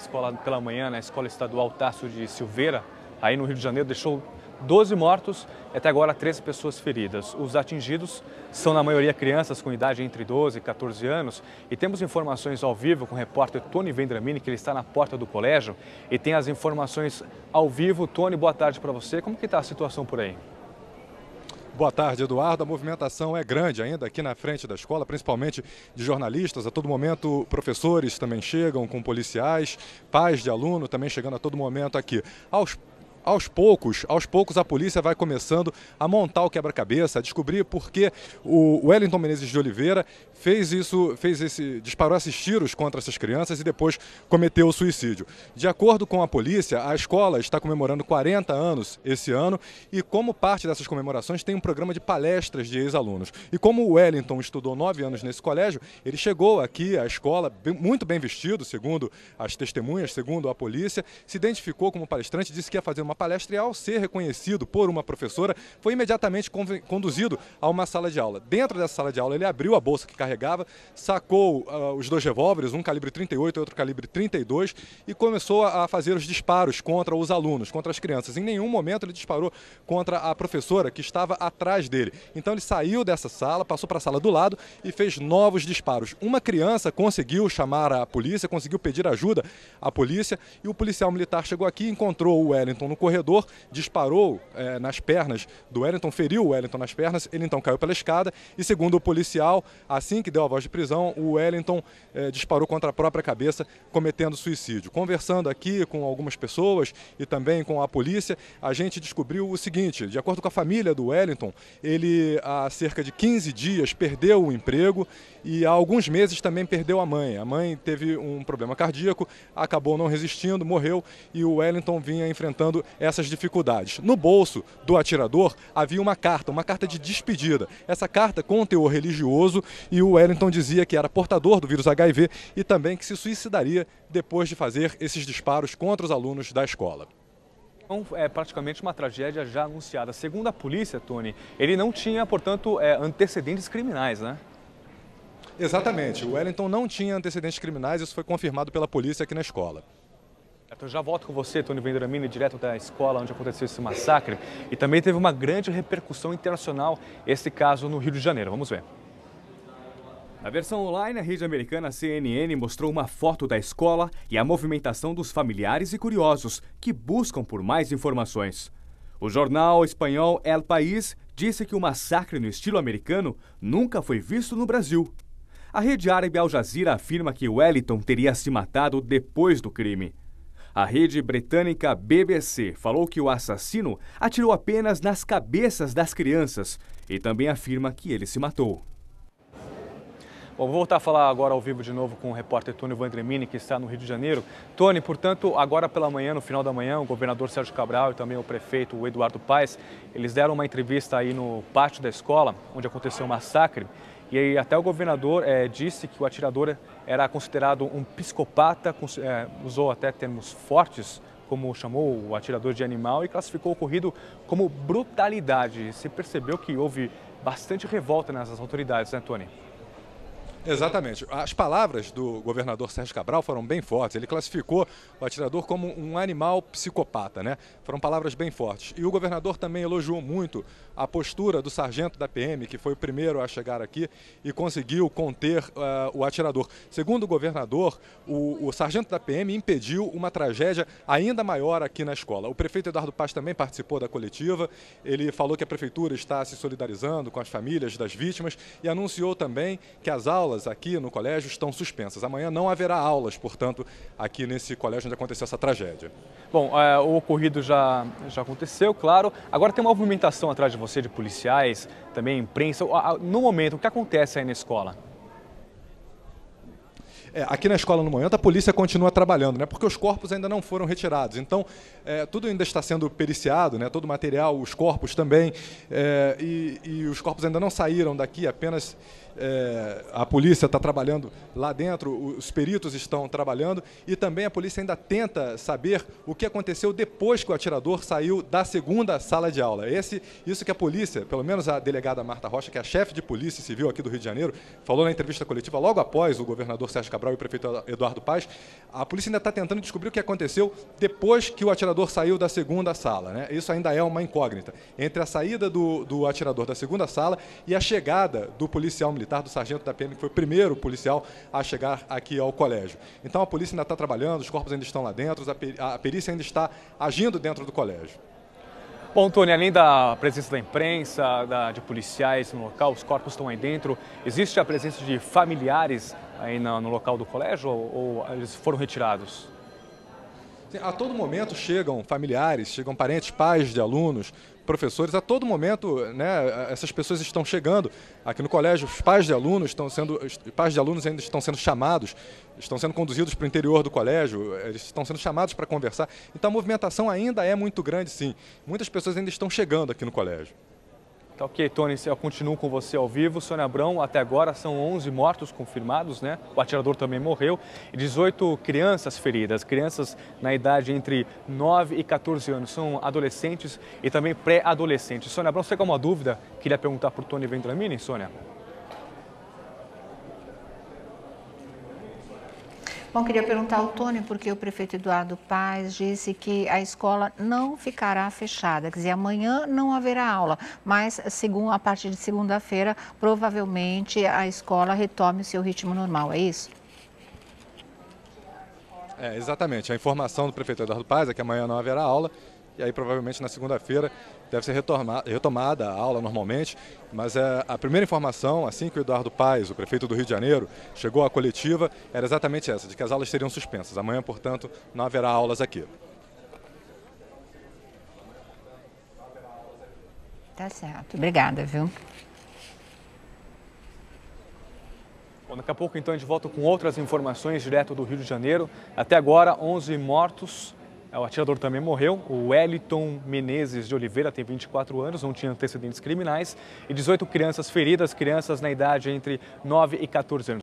escola pela manhã, na Escola Estadual Tasso de Silveira, aí no Rio de Janeiro, deixou 12 mortos e até agora 13 pessoas feridas. Os atingidos são na maioria crianças com idade entre 12 e 14 anos e temos informações ao vivo com o repórter Tony Vendramini, que ele está na porta do colégio e tem as informações ao vivo. Tony, boa tarde para você. Como que está a situação por aí? Boa tarde, Eduardo. A movimentação é grande ainda aqui na frente da escola, principalmente de jornalistas. A todo momento, professores também chegam com policiais, pais de aluno também chegando a todo momento aqui. Aos poucos, a polícia vai começando a montar o quebra-cabeça, a descobrir por que o Wellington Menezes de Oliveira disparou esses tiros contra essas crianças e depois cometeu o suicídio. De acordo com a polícia, a escola está comemorando 40 anos esse ano e, como parte dessas comemorações, tem um programa de palestras de ex-alunos. E como o Wellington estudou 9 anos nesse colégio, ele chegou aqui à escola muito bem vestido, segundo as testemunhas, segundo a polícia, se identificou como palestrante, disse que ia fazer uma palestra e, ao ser reconhecido por uma professora, foi imediatamente conduzido a uma sala de aula. Dentro dessa sala de aula, ele abriu a bolsa que carregava, sacou os 2 revólveres, um calibre 38 e outro calibre 32, e começou a fazer os disparos contra os alunos, contra as crianças. Em nenhum momento ele disparou contra a professora que estava atrás dele. Então ele saiu dessa sala, passou para a sala do lado e fez novos disparos. Uma criança conseguiu chamar a polícia, conseguiu pedir ajuda à polícia, e o policial militar chegou aqui, encontrou o Wellington no corredor, disparou nas pernas do Wellington, feriu o Wellington nas pernas, ele então caiu pela escada e, segundo o policial, assim que deu a voz de prisão, o Wellington disparou contra a própria cabeça, cometendo suicídio. Conversando aqui com algumas pessoas e também com a polícia, a gente descobriu o seguinte: de acordo com a família do Wellington, ele há cerca de 15 dias perdeu o emprego e há alguns meses também perdeu a mãe. A mãe teve um problema cardíaco, acabou não resistindo, morreu, e o Wellington vinha enfrentando essas dificuldades. No bolso do atirador havia uma carta de despedida. Essa carta com teor religioso, e o Wellington dizia que era portador do vírus HIV e também que se suicidaria depois de fazer esses disparos contra os alunos da escola. Então, é praticamente uma tragédia já anunciada. Segundo a polícia, Tony, ele não tinha, portanto, antecedentes criminais, né? Exatamente. O Wellington não tinha antecedentes criminais, isso foi confirmado pela polícia aqui na escola. Então já volto com você, Tony Vendramini, direto da escola onde aconteceu esse massacre. E também teve uma grande repercussão internacional esse caso no Rio de Janeiro. Vamos ver. Na versão online, a rede americana CNN mostrou uma foto da escola e a movimentação dos familiares e curiosos que buscam por mais informações. O jornal espanhol El País disse que o massacre no estilo americano nunca foi visto no Brasil. A rede árabe Al Jazeera afirma que Wellington teria se matado depois do crime. A rede britânica BBC falou que o assassino atirou apenas nas cabeças das crianças e também afirma que ele se matou. Bom, vou voltar a falar agora ao vivo de novo com o repórter Tony Vendramini, que está no Rio de Janeiro. Tony, portanto, agora pela manhã, no final da manhã, o governador Sérgio Cabral e também o prefeito o Eduardo Paes, eles deram uma entrevista aí no pátio da escola, onde aconteceu o massacre. E aí até o governador disse que o atirador era considerado um psicopata, usou até termos fortes, como chamou o atirador de animal, e classificou o ocorrido como brutalidade. Você percebeu que houve bastante revolta nessas autoridades, né, Tony? Exatamente. As palavras do governador Sérgio Cabral foram bem fortes. Ele classificou o atirador como um animal psicopata, né? Foram palavras bem fortes. E o governador também elogiou muito a postura do sargento da PM, que foi o primeiro a chegar aqui e conseguiu conter o atirador. Segundo o governador, o sargento da PM impediu uma tragédia ainda maior aqui na escola. O prefeito Eduardo Paes também participou da coletiva. Ele falou que a prefeitura está se solidarizando com as famílias das vítimas e anunciou também que as aulas aqui no colégio estão suspensas. Amanhã não haverá aulas, portanto, aqui nesse colégio onde aconteceu essa tragédia. Bom, o ocorrido já aconteceu, claro. Agora tem uma movimentação atrás de você, de policiais, também imprensa. No momento, o que acontece aí na escola? Aqui na escola, no momento, a polícia continua trabalhando, né? Porque os corpos ainda não foram retirados. Então, tudo ainda está sendo periciado, né? Todo o material, os corpos também. E os corpos ainda não saíram daqui, apenas A polícia está trabalhando lá dentro, os peritos estão trabalhando e também a polícia ainda tenta saber o que aconteceu depois que o atirador saiu da segunda sala de aula. Isso que a polícia, pelo menos a delegada Marta Rocha, que é a chefe de polícia civil aqui do Rio de Janeiro, falou na entrevista coletiva logo após o governador Sérgio Cabral e o prefeito Eduardo Paes. A polícia ainda está tentando descobrir o que aconteceu depois que o atirador saiu da segunda sala, né? Isso ainda é uma incógnita. Entre a saída do atirador da segunda sala e a chegada do policial militar, do sargento da PM, que foi o primeiro policial a chegar aqui ao colégio. Então a polícia ainda está trabalhando, os corpos ainda estão lá dentro, a perícia ainda está agindo dentro do colégio. Bom, Tony, além da presença da imprensa, de policiais no local, os corpos estão aí dentro, existe a presença de familiares aí no local do colégio ou eles foram retirados? A todo momento chegam familiares, chegam parentes, pais de alunos, professores, a todo momento, né, essas pessoas estão chegando aqui no colégio, os pais de alunos ainda estão sendo chamados, estão sendo conduzidos para o interior do colégio, eles estão sendo chamados para conversar. Então a movimentação ainda é muito grande, sim. Muitas pessoas ainda estão chegando aqui no colégio. Tá ok, Tony, eu continuo com você ao vivo. Sônia Abrão, até agora são 11 mortos confirmados, né? O atirador também morreu e 18 crianças feridas. Crianças na idade entre 9 e 14 anos, são adolescentes e também pré-adolescentes. Sônia Abrão, você tem alguma dúvida? Queria perguntar para o Tony Vendramini, Sônia? Bom, queria perguntar ao Tony, porque o prefeito Eduardo Paes disse que a escola não ficará fechada, quer dizer, amanhã não haverá aula, mas a partir de segunda-feira, provavelmente a escola retome o seu ritmo normal, é isso? Exatamente. A informação do prefeito Eduardo Paes é que amanhã não haverá aula e aí provavelmente na segunda-feira deve ser retomada a aula normalmente, mas a primeira informação, assim que o Eduardo Paes, o prefeito do Rio de Janeiro, chegou à coletiva, era exatamente essa, de que as aulas seriam suspensas. Amanhã, portanto, não haverá aulas aqui. Tá certo. Obrigada, viu? Bom, daqui a pouco, então, a gente volta com outras informações direto do Rio de Janeiro. Até agora, 11 mortos. O atirador também morreu. O Wellington Menezes de Oliveira tem 24 anos, não tinha antecedentes criminais. E 18 crianças feridas, crianças na idade entre 9 e 14 anos.